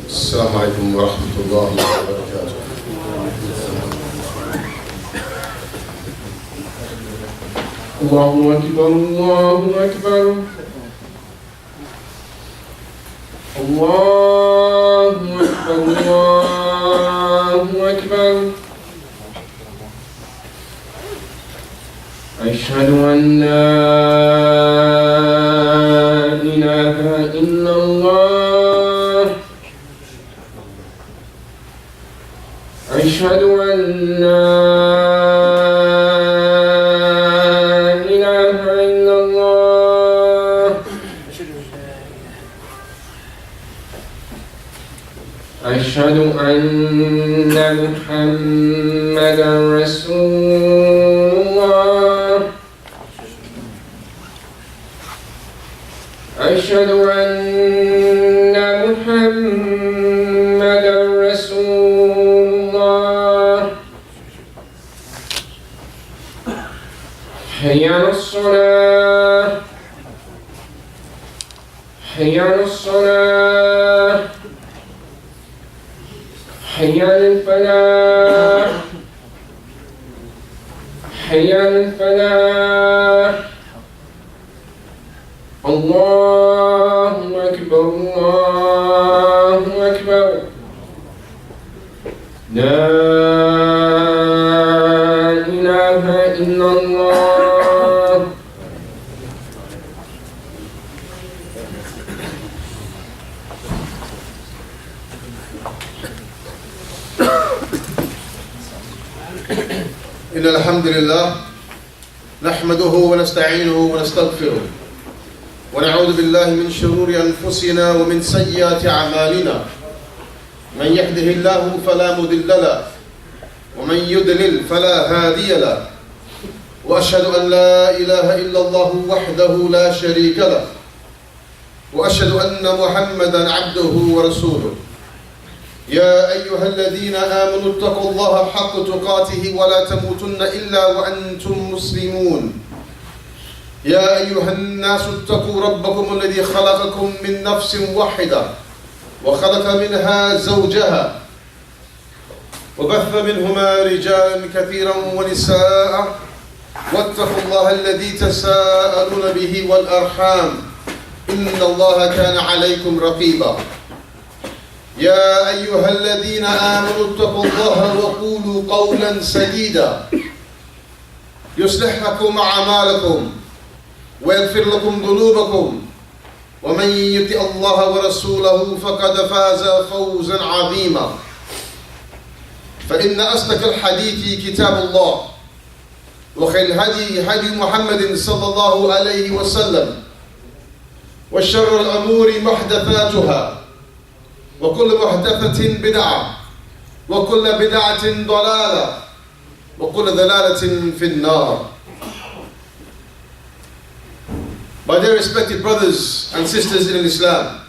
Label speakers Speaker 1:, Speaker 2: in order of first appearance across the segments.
Speaker 1: السلام عليكم ورحمة الله وبركاته. الله أكبر الله أكبر الله أكبر الله أكبر. أشهد أن لا إله إلا الله. أشهد أن لا إله إلا الله. أشهد أن محمدا رسول الله. أشهد أن محمدا رسول الله. حي على الصلاة حي على الصلاة حي على الفلاح حي على الفلاح. الله أكبر الله أكبر. لا إله إلا الله.
Speaker 2: إن الحمد لله نحمده ونستعينه ونستغفره ونعوذ بالله من شرور أنفسنا ومن سيئات أعمالنا. من يهده الله فلا مضل له ومن يضلل فلا هادي له. وأشهد أن لا إله إلا الله وحده لا شريك له وأشهد أن محمدا عبده ورسوله. يا أيها الذين آمنوا اتقوا الله حق تقاته ولا تموتن إلا وأنتم مسلمون. يا أيها الناس اتقوا ربكم الذي خلقكم من نفس واحدة وخلق منها زوجها وبث منهما رجالا كثيرا ونساء واتقوا الله الذي تساءلون به والأرحام إن الله كان عليكم رقيبا. يا أيها الذين آمنوا اتقوا الله وقولوا قولا سديدا يصلح لكم أعمالكم ويغفر لكم ذنوبكم ومن يطع الله ورسوله فقد فاز فوزا عظيما. فإن أصدق الحديث كتاب الله وخير الهدي هدي محمد صلى الله عليه وسلم وشر الأمور محدثاتها وكل محدثة بدعة وكل بدعة ضلالة وكل ضلالة في النار. My dear respected brothers and sisters in Islam,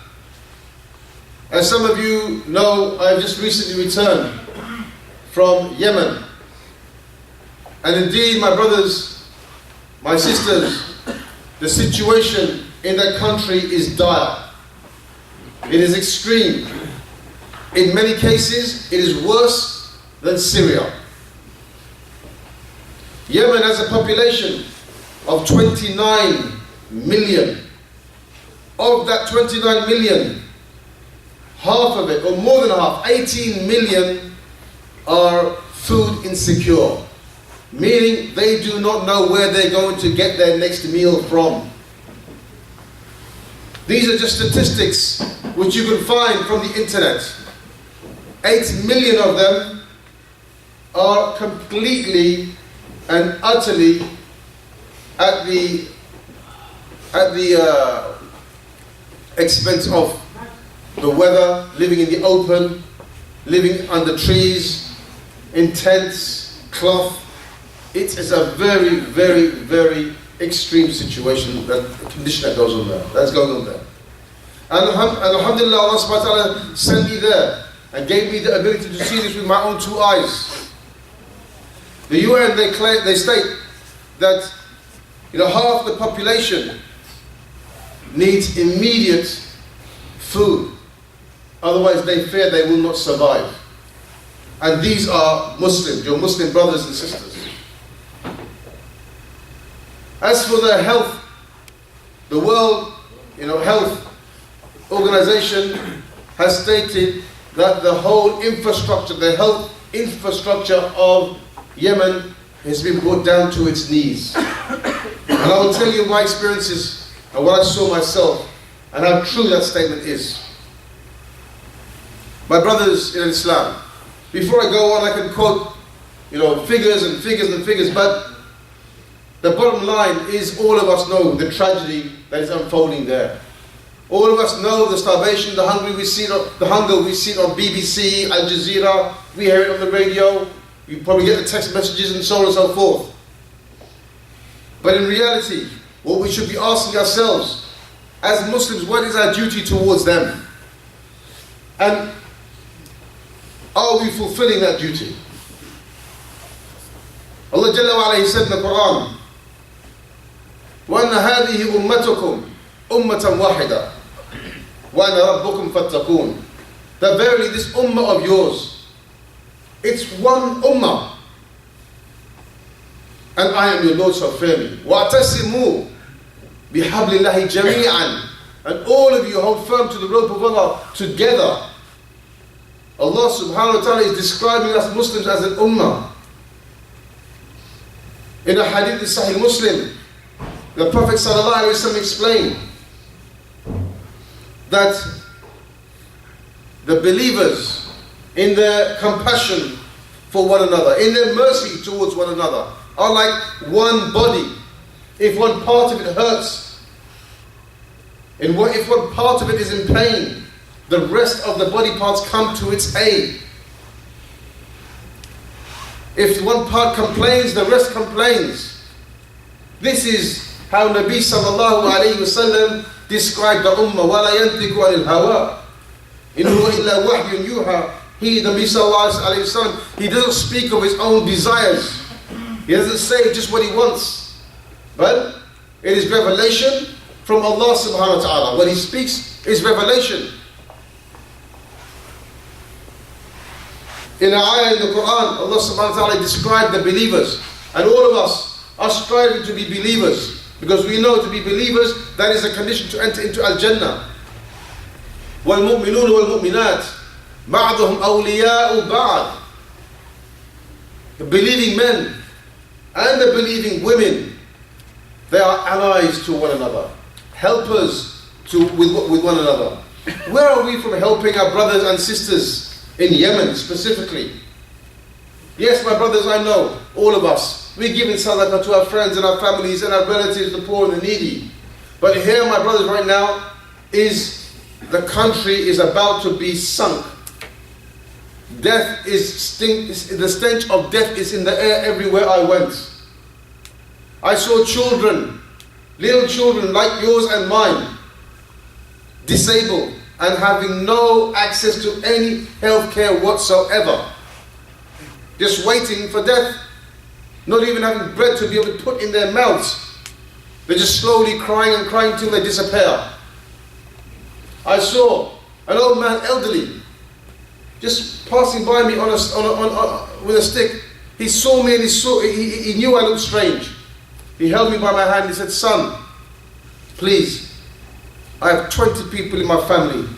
Speaker 2: as some of you know, I have just recently returned from Yemen. And indeed, my brothers, my sisters, the situation in that country is dire. It is extreme. In many cases, it is worse than Syria. Yemen has a population of 29 million. Of that 29 million, half of it, or more than half, 18 million are food insecure, meaning they do not know where they're going to get their next meal from. These are just statistics which you can find from the internet. 8 million of them are completely and utterly at the expense of the weather, living in the open, living under trees, in tents, cloth. It is a very, very, very extreme situation, that condition that goes on there, that's going on there. And alhamdulillah, Allah subhanahu wa ta'ala sent me there and gave me the ability to see this with my own two eyes. The UN, they state that half the population needs immediate food. Otherwise they fear they will not survive. And these are Muslims, your Muslim brothers and sisters. As for the health, the World Health Organization has stated that the whole infrastructure, the health infrastructure of Yemen has been brought down to its knees. And I will tell you my experiences and what I saw myself and how true that statement is. My brothers in Islam, before I go on, I can quote, figures and figures and figures, but the bottom line is all of us know the tragedy that is unfolding there. All of us know the starvation, the hunger we see on BBC, Al Jazeera, we hear it on the radio, you probably get the text messages and so on and so forth. But in reality, what we should be asking ourselves, as Muslims, what is our duty towards them? And are we fulfilling that duty? Allah Jalla wa Ala, He said in the Quran, وَأَنَّ هَذِهِ أُمَّتُكُمْ أُمَّةً وَاحِدًا وَأَنَا رَبُّكُمْ فَاتَّقُونَ. That verily this ummah of yours, it's one ummah, and I am your Lord, so fear me. وَأَتَسِمُوا بِحَبْلِ اللَّهِ جَمِيعًا. And all of you hold firm to the rope of Allah together. Allah subhanahu wa ta'ala is describing us Muslims as an ummah. In a hadith in Sahih Muslim, the Prophet sallallahu alaihi wasallam explained that the believers, in their compassion for one another, in their mercy towards one another, are like one body. If one part of it hurts, if one part of it is in pain, the rest of the body parts come to its aid. If one part complains, the rest complains. This is how Nabi sallallahu alayhi wa sallam described the ummah. وَلَا يَنْتِقُ عَنِ الْهَوَىٰ إِنْ هُوَ إِلَّا وَحْيٌ يُوحَىٰ. He, Nabi sallallahu alayhi wa sallam, he doesn't speak of his own desires. He doesn't say just what he wants. But it is revelation from Allah subhanahu wa ta'ala. What he speaks is revelation. In an ayah in the Quran, Allah subhanahu wa ta'ala described the believers. And all of us are striving to be believers. Because we know to be believers, that is a condition to enter into Al-Jannah. وَالْمُؤْمِنُونَ وَالْمُؤْمِنَاتِ بَعْضُهُمْ أَوْلِيَاءُ بَعْضٍ. The believing men and the believing women, they are allies to one another. Helpers with one another. Where are we from helping our brothers and sisters in Yemen specifically? Yes, my brothers, I know, all of us, we're giving sadaqah to our friends and our families and our relatives, the poor and the needy. But here, my brothers, right now, the country is about to be sunk. The stench of death is in the air everywhere I went. I saw children, little children like yours and mine, disabled and having no access to any health care whatsoever. Just waiting for death. Not even having bread to be able to put in their mouths. They're just slowly crying and crying until they disappear. I saw an old man, elderly, just passing by me with a stick. He saw me and he knew I looked strange. He held me by my hand and he said, "Son, please, I have 20 people in my family.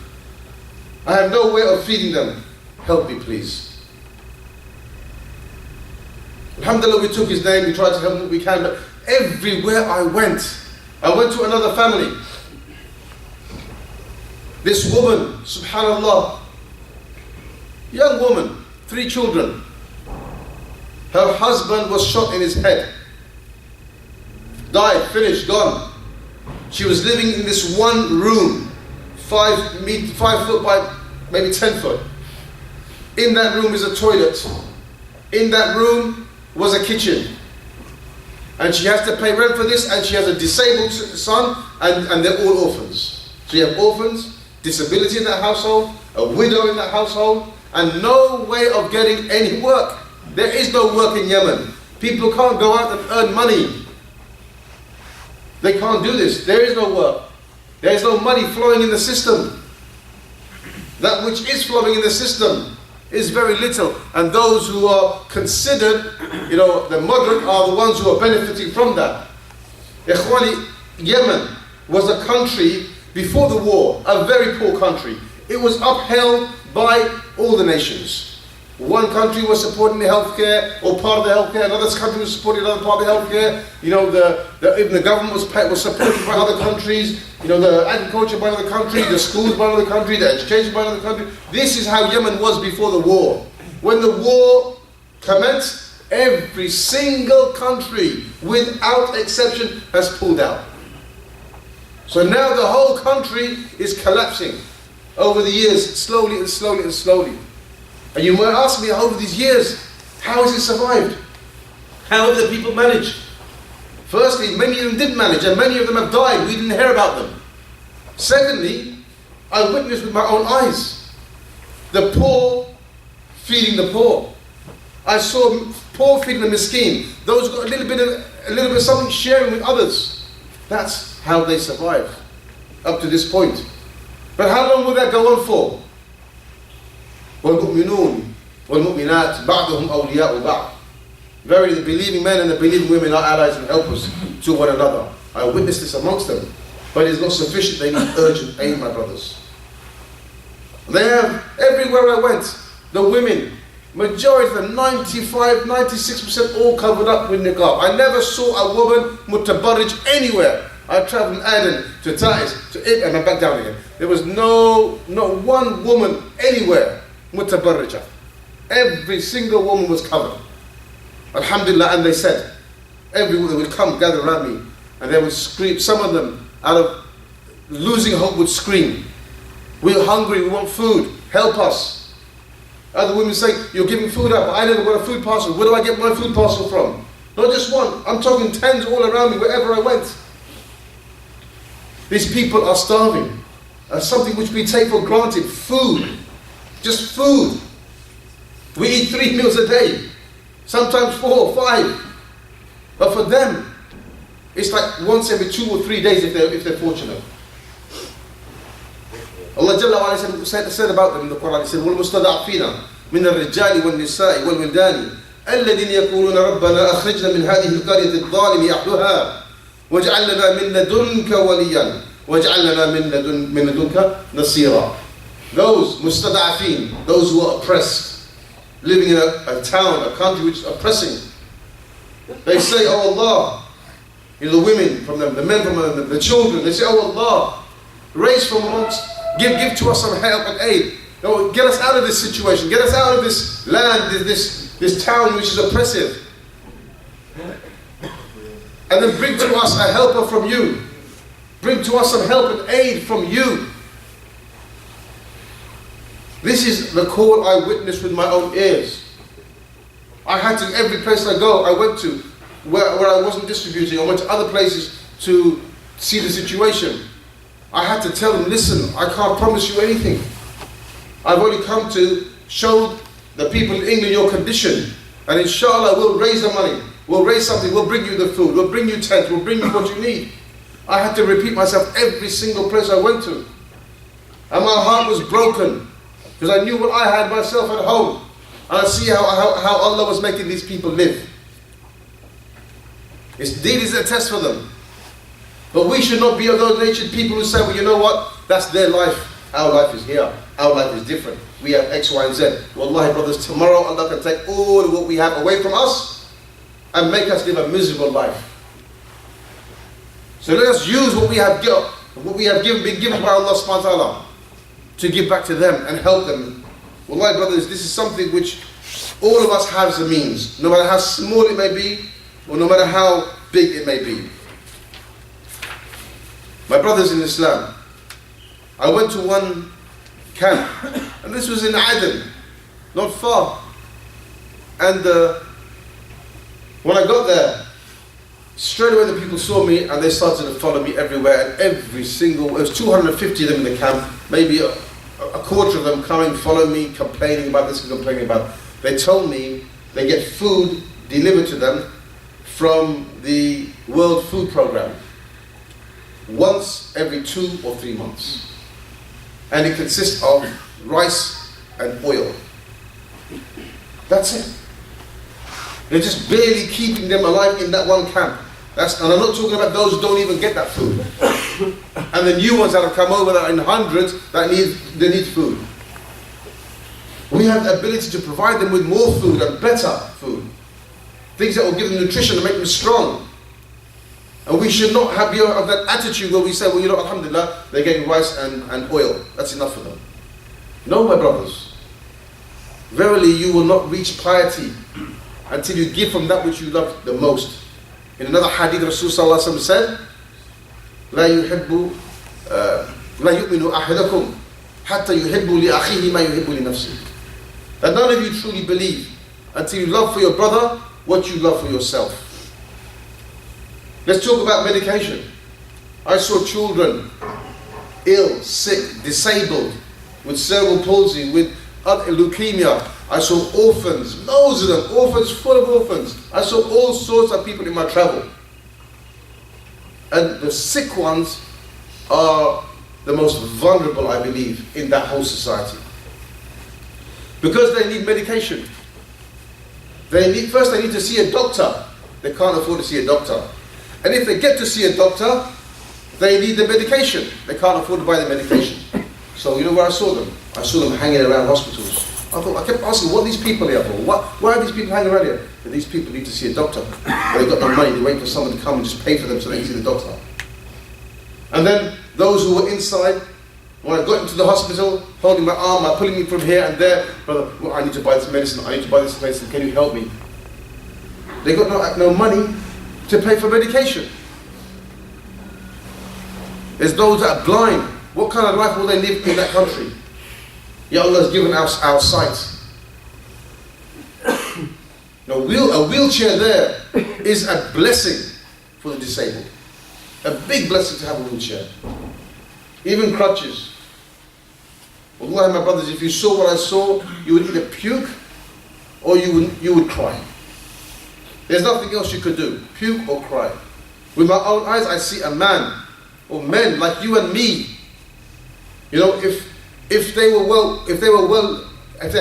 Speaker 2: I have no way of feeding them. Help me, please." Alhamdulillah, we took his name, we tried to help him what we can, but everywhere I went to another family. This woman, subhanallah, young woman, 3 children. Her husband was shot in his head. Died, finished, gone. She was living in this one room, 5 foot by maybe 10 foot. In that room is a toilet. In that room was a kitchen. And she has to pay rent for this, and she has a disabled son, and they're all orphans. So you have orphans, disability in that household, a widow in that household, and no way of getting any work. There is no work in Yemen. People can't go out and earn money. They can't do this. There is no work. There is no money flowing in the system. That which is flowing in the system is very little. And those who are considered, the moderate are the ones who are benefiting from that. Ikhwani, Yemen was a country before the war, a very poor country. It was upheld by all the nations. One country was supporting the healthcare, or part of the healthcare. Another country was supporting another part of the healthcare. Even the government was supported by other countries. The agriculture by another country, the schools by another country, the education by another country. This is how Yemen was before the war. When the war commenced, every single country, without exception, has pulled out. So now the whole country is collapsing over the years, slowly and slowly and slowly. And you might ask me, over these years, how has it survived? How have the people managed? Firstly, many of them did manage, and many of them have died. We didn't hear about them. Secondly, I witnessed with my own eyes the poor feeding the poor. I saw poor feeding the miskeen. Those who got a little bit of something, sharing with others. That's how they survived up to this point. But how long will that go on for? وَالْمُؤْمِنُونَ وَالْمُؤْمِنَاتِ بَعْضُهُمْ أَوْلِيَاءُ بَعْضٍ. Verily, the believing men and the believing women are allies and helpers to one another. I witnessed this amongst them. But it's not sufficient. They need urgent aid, my brothers. They have, everywhere I went, the women, majority of them, 95, 96% all covered up with niqab. I never saw a woman mutabarrij anywhere. I travelled from Aden to Taiz to Ib and back down again. There was not one woman anywhere mutabarrijah. Every single woman was covered. Alhamdulillah, and they said, every woman would come gather around me and they would scream. Some of them, out of losing hope, would scream, "We're hungry, we want food, help us." Other women say, "You're giving food up, I never got a food parcel, where do I get my food parcel from?" Not just one, I'm talking tens all around me wherever I went. These people are starving. Something which we take for granted, food. Just food. We eat 3 meals a day, sometimes 4 or 5. But for them, it's like once every 2 or 3 days if they're fortunate. Allah Jalla wa Ala said about them in the Quran, He said, وَالْمُسْتَضَعْفِينَ مِنَ الرِّجَالِ وَالنِّسَاءِ وَالْوِلْدَانِ الَّذِينَ يَقُولُونَ رَبَّنَا أَخْرِجْنَا مِنْ هَذِهِ الْقَرْيَةِ الظَّالِمِ أَهْلُهَا وَاجْعَلْ لَنَا مِنْ لَدُنْكَ وَلِيًّا وَاجْعَلْ لَنَا مِنْ لَدُنْكَ نَصِيرًا. Those mustada'afin, those who are oppressed, living in a town, a country which is oppressing, they say, "Oh Allah," the women from them, the men from them, the children, they say, "Oh Allah, raise from amongst, give to us some help and aid. Get us out of this situation, get us out of this land, this town which is oppressive. And then bring to us a helper from you. Bring to us some help and aid from you." This is the call I witnessed with my own ears. I had to, every place I go, I went to, where I wasn't distributing, I went to other places to see the situation. I had to tell them, "Listen, I can't promise you anything. I've only come to show the people in England your condition. And inshallah, we'll raise the money. We'll raise something. We'll bring you the food. We'll bring you tents. We'll bring you what you need." I had to repeat myself every single place I went to. And my heart was broken, because I knew what I had myself at home. And I see how Allah was making these people live. Indeed, it's a test for them. But we should not be of those natured people who say, "Well, you know what? That's their life. Our life is here. Our life is different. We have X, Y, and Z." Wallahi, brothers, tomorrow Allah can take all of what we have away from us and make us live a miserable life. So let us use what we have got, been given by Allah subhanahu wa ta'ala, to give back to them and help them. Wallahi, brothers, this is something which all of us have the means, no matter how small it may be, or no matter how big it may be. My brothers in Islam, I went to one camp, and this was in Aden, not far. And when I got there, straight away the people saw me and they started to follow me everywhere. And every single, there was 250 of them in the camp, maybe a quarter of them coming, follow me, complaining about this and complaining about. They told me they get food delivered to them from the World Food Program. 1 once every 2 or 3 months. And it consists of rice and oil. That's it. They're just barely keeping them alive in that one camp. And I'm not talking about those who don't even get that food. And the new ones that have come over that are in hundreds that need food. We have the ability to provide them with more food and better food. Things that will give them nutrition and make them strong. And we should not have that attitude where we say, well, alhamdulillah, they're getting rice and oil. That's enough for them. No, my brothers. Verily, you will not reach piety until you give from that which you love the most. In another hadith, Rasulullah said, لا يؤمن أحدكم حتى يحب لأخيه ما يحب لنفسه. That none of you truly believe until you love for your brother what you love for yourself. Let's talk about medication. I saw children ill, sick, disabled, with cerebral palsy, with leukemia. I saw orphans, loads of them, orphans, full of orphans. I saw all sorts of people in my travel. And the sick ones are the most vulnerable, I believe, in that whole society. Because they need medication. First they need to see a doctor. They can't afford to see a doctor. And if they get to see a doctor, they need the medication. They can't afford to buy the medication. So you know where I saw them? I saw them hanging around hospitals. I kept asking, what are these people here for? Why are these people hanging around here? But these people need to see a doctor. But they've got no money. They wait for someone to come and just pay for them so they can see the doctor. And then those who were inside, when I got into the hospital, holding my arm, pulling me from here and there, brother, well, I need to buy this medicine, I need to buy this medicine, can you help me? They got no money to pay for medication. There's those that are blind. What kind of life will they live in that country? Ya Allah has given us our sight. A wheelchair there is a blessing for the disabled. A big blessing to have a wheelchair. Even crutches. Wallahi, my brothers, if you saw what I saw, you would either puke or you would cry. There's nothing else you could do. Puke or cry. With my own eyes, I see a man or men like you and me. If they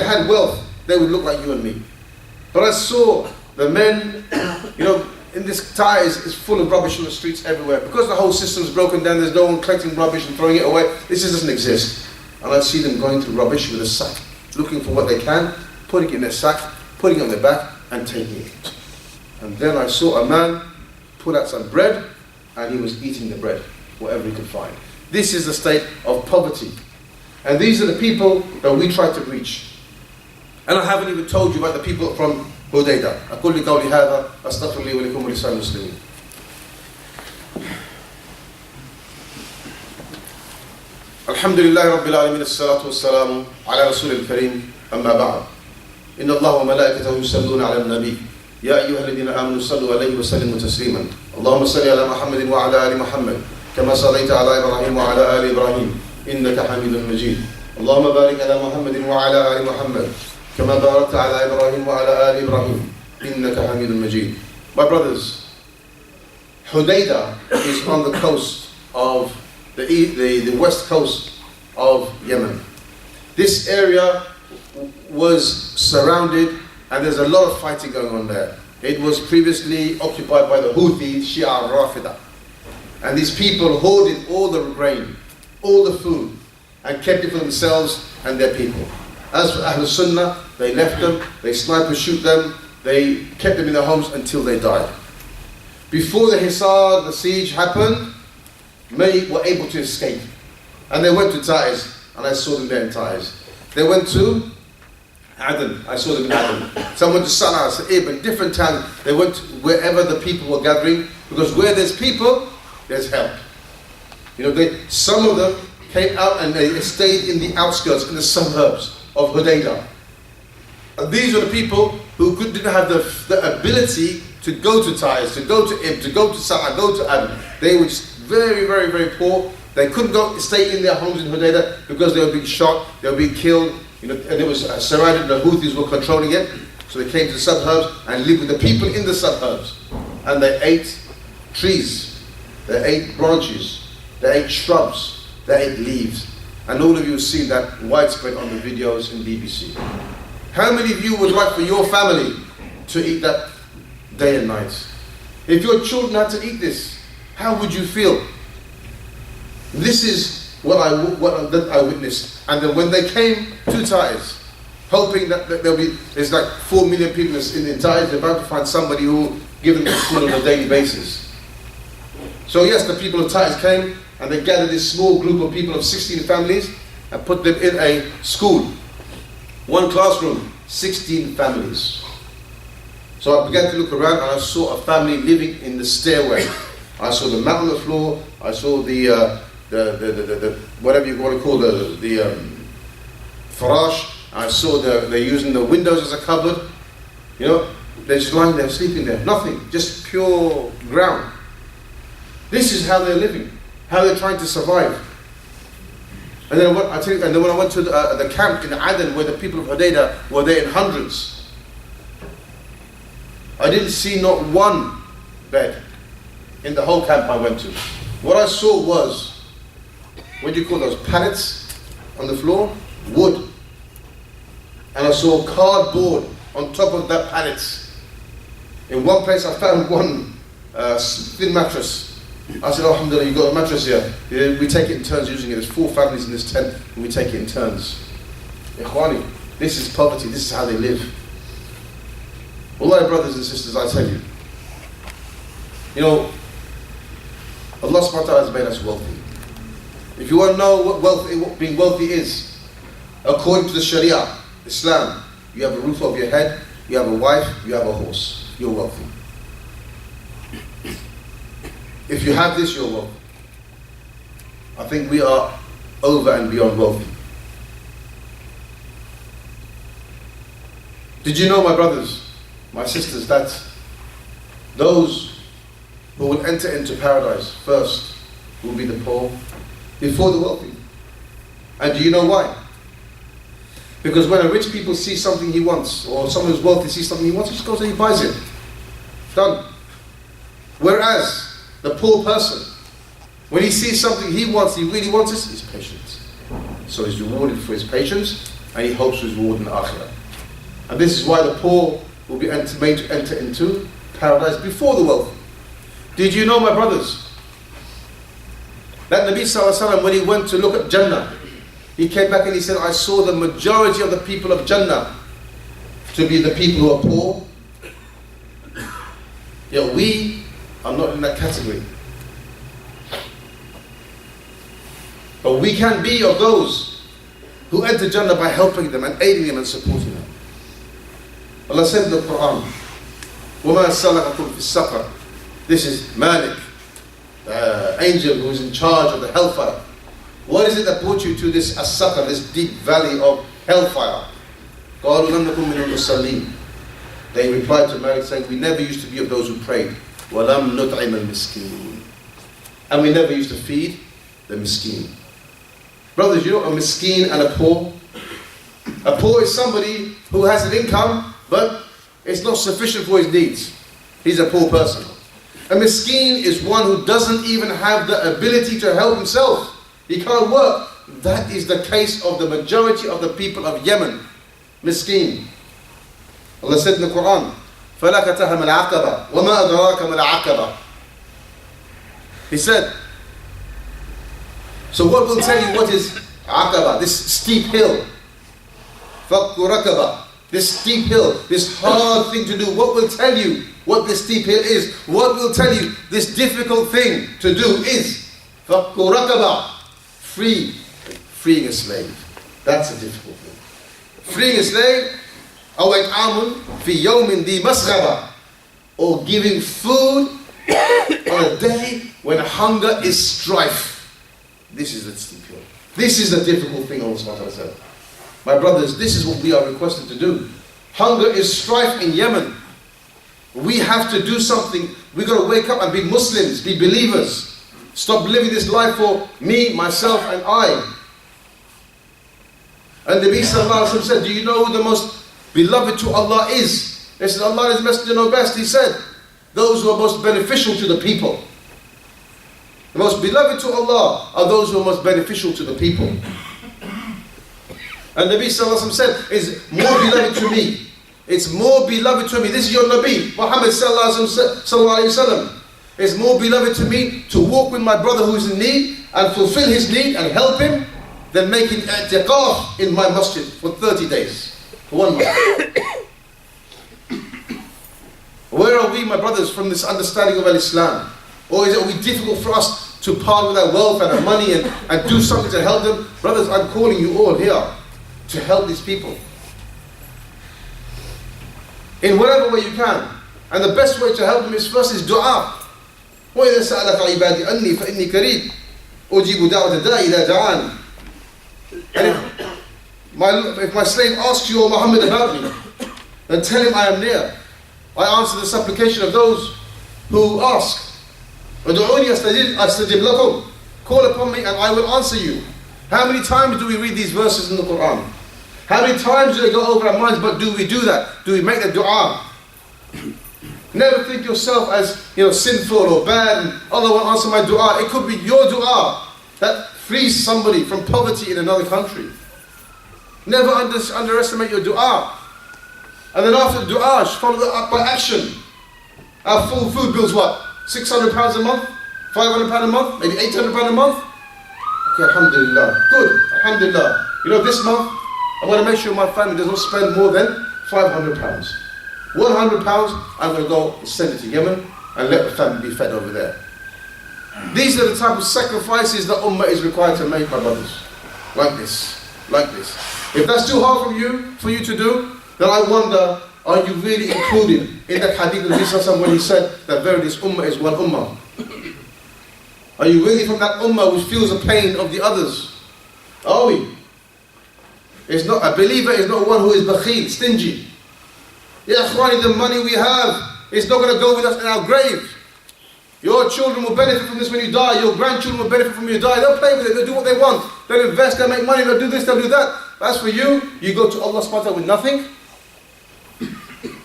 Speaker 2: had wealth, they would look like you and me. But I saw the men, in this ties is full of rubbish on the streets everywhere. Because the whole system's broken down, there's no one collecting rubbish and throwing it away. This doesn't exist. And I see them going through rubbish with a sack, looking for what they can, putting it in their sack, putting it on their back, and taking it. And then I saw a man pull out some bread, and he was eating the bread, whatever he could find. This is the state of poverty. And these are the people that we try to reach. And I haven't even told you about the people from Hudaydah. أقول لقولي هذا أستغفر لي ولكم ولسائر المسلمين. الحمد لله رب العالمين الصلاة والسلام على رسول الكريم أما بعد إن الله وملائكته يصلون على النبي يا أيها الذين آمنوا صلوا عليه وسلموا تسليما اللهم صل على محمد وعلى آل محمد كما صليت على إبراهيم وعلى آل إبراهيم إنك حميد مجيد اللهم بارك على محمد وعلى آل محمد كما باركت على إبراهيم وعلى آل إبراهيم إنك حميد مجيد. My brothers, Hudaydah is on the coast of the west coast of Yemen. This area was surrounded and there's a lot of fighting going on there. It was previously occupied by the Houthis, Shia Rafida. And these people hoarded all the grain, all the food, and kept it for themselves and their people. As for Ahlul Sunnah, they left them, they sniper shoot them, they kept them in their homes until they died. Before the Hisar, the siege happened, many were able to escape. And they went to Taiz, and I saw them there in Taiz. They went to Aden, I saw them in Aden. Some went to Salah, Sa'ib, and different towns. They went to wherever the people were gathering, because where there's people, there's help. Some of them came out and they stayed in the outskirts, in the suburbs of Hudaydah. And these are the people who didn't have the ability to go to Taiz, to go to Ib, to go to Salah, go to Aden. They were just very, very, very poor. They couldn't stay in their homes in Hudaydah because they were being shot, they were being killed, and it was surrounded, the Houthis were controlling it. So they came to the suburbs and lived with the people in the suburbs. And they ate trees, they ate branches, they ate shrubs, they ate leaves. And all of you have seen that widespread on the videos in BBC. How many of you would like for your family to eat that day and night? If your children had to eat this, how would you feel? This is what I witnessed. And then when they came to Taiz, hoping that there's like 4 million people in Taiz, they're about to find somebody who will give them food on a daily basis. So yes, the people of Taiz came and they gathered this small group of people of 16 families and put them in a school. One classroom, 16 families. So I began to look around and I saw a family living in the stairway. I saw the mat on the floor, I saw the whatever you want to call the farash. I saw they're using the windows as a cupboard. You know, they're just lying there, sleeping there. Nothing, just pure ground. This is how they're living, how they're trying to survive. And then when I went to the camp in Aden, where the people of Hodeidah were there in hundreds, I didn't see not one bed in the whole camp I went to. What I saw was, what do you call those, pallets on the floor? Wood. And I saw cardboard on top of that pallets. In one place I found one thin mattress. I said, alhamdulillah, you got a mattress here. We take it in turns using it. There's 4 families in this tent and we take it in turns. Ikhwani, this is poverty, this is how they live. Wallahi, brothers and sisters, I tell you, you know, Allah subhanahu wa ta'ala has made us wealthy. If you want to know what being wealthy is, according to the Sharia, Islam, you have a roof over your head, you have a wife, you have a horse. You're wealthy. If you have this, you're wealthy. I think we are over and beyond wealthy. Did you know, my brothers, my sisters, that those who will enter into paradise first will be the poor before the wealthy? And do you know why? Because when a rich people see something he wants, or someone who's wealthy sees something he wants, he just goes and he buys it. Done. Whereas the poor person, when he sees something he wants, he really wants it, he's patient. So he's rewarded for his patience, and he hopes for his reward in the akhirah. And this is why the poor will be made to enter into paradise before the wealthy. Did you know, my brothers, that Nabi Sallallahu Alaihi Wasallam, when he went to look at Jannah, he came back and he said, I saw the majority of the people of Jannah to be the people who are poor. Yet we are not in that category. But we can be of those who enter Jannah by helping them and aiding them and supporting them. Allah said in the Quran, وَمَا سَلَكَكُمْ فِي السَّقَرِ. This is Malik, the angel who is in charge of the hellfire. What is it that brought you to this as-saqar, this deep valley of hellfire? قَالُوا لَمْ نَكُنْ مِنَ الْمُصَلِّينَ. They replied to Malik saying, we never used to be of those who prayed. وَلَمْ نُطْعِمَ الْمِسْكِينَ. And we never used to feed the miskin. Brothers, you know a miskin and a poor? A poor is somebody who has an income, but it's not sufficient for his needs. He's a poor person. A miskin is one who doesn't even have the ability to help himself. He can't work. That is the case of the majority of the people of Yemen. Miskin. Allah said in the Quran, فَلَا كَتَهَمَ الْعَقَبَةِ وَمَا أَدْرَاكَ مَا الْعَقَبَةِ. He said, so what will tell you what is Aqaba, this steep hill? فَقُّ رَكَبَةِ. This steep hill, this hard thing to do, what will tell you what this steep hill is? What will tell you this difficult thing to do is فَقُّ رَكَبَةِ. Freeing a slave. That's a difficult thing. Freeing a slave, أو إطعام في يوم ذي مسغبة, or giving food on a day when hunger is strife. This is the steep hill. This is the difficult thing Allah subhanahu wa ta'ala said. My brothers, this is what we are requested to do. Hunger is strife in Yemen. We have to do something. We've got to wake up and be Muslims, be believers. Stop living this life for me, myself, and I. And the Nabi Sallallahu Alaihi Wasallam said, do you know who the most beloved to Allah is? They said, Allah is Messenger know best. He said, those who are most beneficial to the people. The most beloved to Allah are those who are most beneficial to the people. And Nabi Sallallahu Alaihi Wasallam said, is more beloved to me. It's more beloved to me. This is your Nabi, Muhammad Sallallahu Alaihi Wasallam. It's more beloved to me to walk with my brother who is in need and fulfill his need and help him than making i'tiqaf in my masjid for 30 days. For 1 month. Where are we, my brothers, from this understanding of al-Islam? Or is it difficult for us to part with our wealth and our money and do something to help them? Brothers, I'm calling you all here to help these people. In whatever way you can. And the best way to help them is first is dua. وَإِذَا سَأَلَكَ عِبَادِي أَنِّي فَإِنِّي قَرِيبٌ أُجِيبُ دَعْوَةَ الدَّاعِ إِذَا دَعَانِ. And if my slave asks you, O Muhammad, about me, then tell him I am near. I answer the supplication of those who ask. وَدُعُونِي أَسْتَجِبْ لَكُمْ. Call upon me and I will answer you. How many times do we read these verses in the Quran? How many times do they go over our minds, but do we do that? Do we make the dua? Never think yourself as sinful or bad and Allah won't answer my dua. It could be your dua that frees somebody from poverty in another country. Never underestimate your dua. And then after the dua, follow that up by action. Our full food bill's what? £600 a month? £500 a month? Maybe £800 a month? Okay, alhamdulillah. Good, alhamdulillah. This month, I want to make sure my family does not spend more than £500. £100, I'm going to go send it to Yemen and let the family be fed over there. These are the type of sacrifices that Ummah is required to make, my brothers. Like this. If that's too hard for you to do, then I wonder, are you really included in that hadith of Jesus when he said that verily this Ummah is one Ummah? Are you really from that Ummah which feels the pain of the others? Are we? A believer is not one who is bakhil, stingy. Ya akhwani, the money we have is not going to go with us in our grave. Your children will benefit from this when you die. Your grandchildren will benefit from when you die. They'll play with it. They'll do what they want. They'll invest. They'll make money. They'll do this. They'll do that. As for you, you go to Allah subhanahu wa ta'ala with nothing.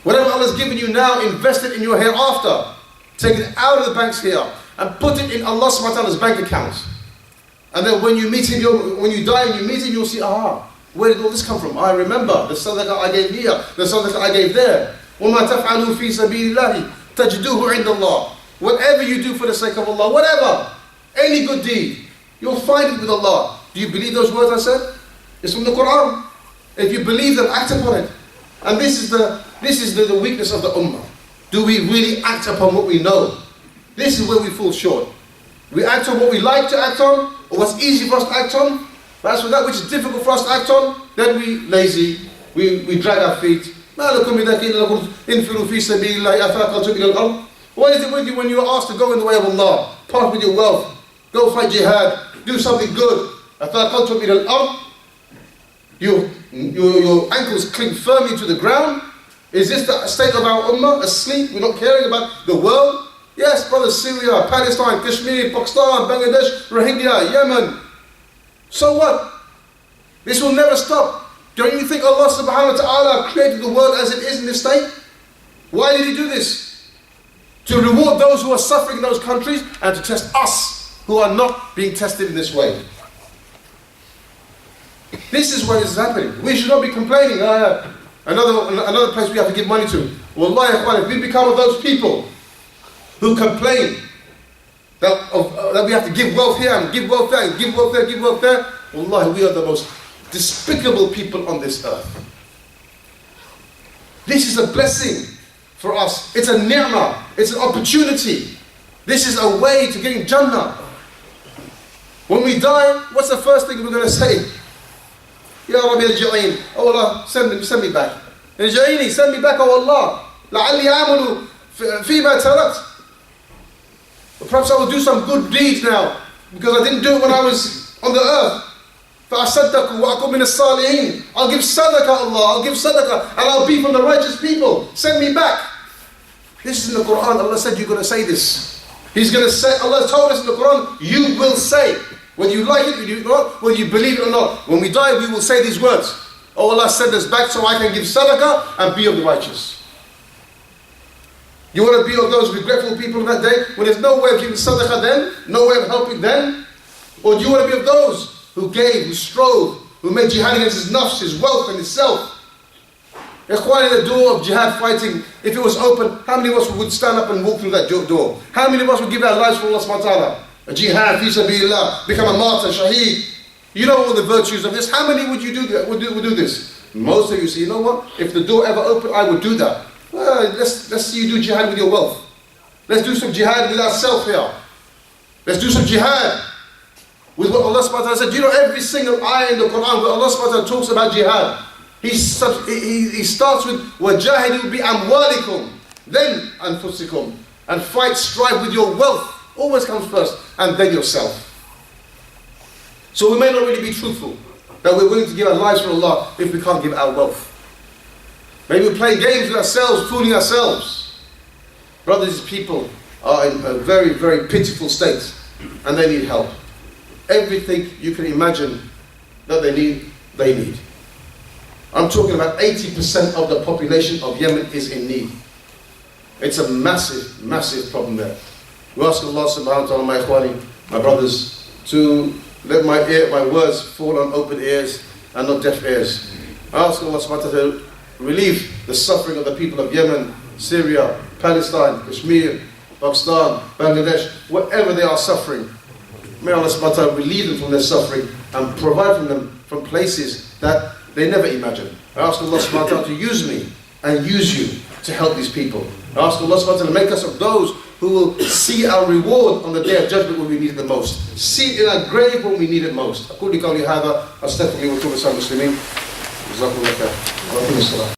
Speaker 2: Whatever Allah's given you now, invest it in your hereafter. Take it out of the banks here and put it in Allah subhanahu wa ta'ala's bank accounts. And then when you meet him, when you die and you meet him, you'll see, where did all this come from? I remember the sadaqah I gave here, the sadaqah I gave there. وَمَا تَفْعَلُوا فِي سَبِيلِ اللَّهِ تَجْدُوهُ عِنْدَ اللَّهِ. Whatever you do for the sake of Allah, whatever, any good deed, you'll find it with Allah. Do you believe those words I said? It's from the Quran. If you believe them, act upon it. And this is the weakness of the Ummah. Do we really act upon what we know? This is where we fall short. We act on what we like to act on, or what's easy for us to act on. But as for that which is difficult for us to act on, then we lazy, we drag our feet. What is it with you when you are asked to go in the way of Allah? Part with your wealth, go fight jihad, do something good. Your ankles cling firmly to the ground. Is this the state of our ummah? Asleep, we're not caring about the world? Yes, brothers, Syria, Palestine, Kashmir, Pakistan, Bangladesh, Rohingya, Yemen. So what? This will never stop. Don't you think Allah subhanahu wa ta'ala created the world as it is in this state? Why did He do this? To reward those who are suffering in those countries and to test us who are not being tested in this way. This is why this is happening. We should not be complaining. Another place we have to give money to. Wallahi, if we become of those people who complain that we have to give wealth here and give wealth there and give wealth there, give wealth there, wallahi, we are the most despicable people on this earth. This is a blessing for us. It's a ni'mah. It's an opportunity. This is a way to getting Jannah. When we die, what's the first thing we're going to say? Ya Rabi Al-Awwal, oh Allah, send me back. Al-Ja'ini, send me back, oh Allah. لَعَلِّي أَعْمَلُ فِيمَا تَرَكْتُ. Perhaps I will do some good deeds now, because I didn't do it when I was on the earth. فَأَصَدَّقُ وَأَكُمْ مِنَ الصَّالِحِينَ. I'll give sadaqah, Allah, I'll give sadaqah, and I'll be from the righteous people. Send me back. This is in the Quran. Allah said you're going to say this. He's going to say, Allah told us in the Quran, you will say. Whether you like it or you not, whether you believe it or not. When we die, we will say these words. Oh, Allah send us back so I can give sadaqah and be of the righteous. You want to be of those regretful people in that day when there's no way of giving sadaqah then, no way of helping then? Or do you want to be of those who gave, who strove, who made jihad against his nafs, his wealth and his self? Ikhwan, in the door of jihad fighting, if it was open, how many of us would stand up and walk through that door? How many of us would give our lives for Allah subhanahu wa ta'ala? A jihad, fi sabilillah, become a martyr, shaheed. You know all the virtues of this. How many would you do that? Would do this? Most of you say, you know what? If the door ever opened, I would do that. Well, let's see you do jihad with your wealth. Let's do some jihad with ourselves here. Let's do some jihad with what Allah subhanahu wa ta'ala said. You know every single ayah in the Quran where Allah subhanahu wa ta'ala talks about jihad, he starts with وَجَاهِدُوا بِأَمْوَالِكُمْ, then أَنفُسِكُمْ, and fight, strive with your wealth. Always comes first, and then yourself. So we may not really be truthful that we're willing to give our lives for Allah if we can't give our wealth. Maybe we're playing games with ourselves, fooling ourselves. Brothers, these people are in a very, very pitiful state, and they need help. Everything you can imagine that they need. I'm talking about 80% of the population of Yemen is in need. It's a massive, massive problem there. We ask Allah subhanahu wa ta'ala, my ikhwani, my brothers, to let my words fall on open ears and not deaf ears. I ask Allah subhanahu wa ta'ala to relieve the suffering of the people of Yemen, Syria, Palestine, Kashmir, Pakistan, Bangladesh, wherever they are suffering. May Allah subhanahu wa ta'ala relieve them from their suffering and provide for them from places that they never imagined. I ask Allah subhanahu wa ta'ala to use me and use you to help these people. I ask Allah subhanahu wa ta'ala to make us of those who will see our reward on the day of judgment when we need it the most. See it in our grave when we need it most. أقول لقولي هذا أستغفر الله وأتوب إليه.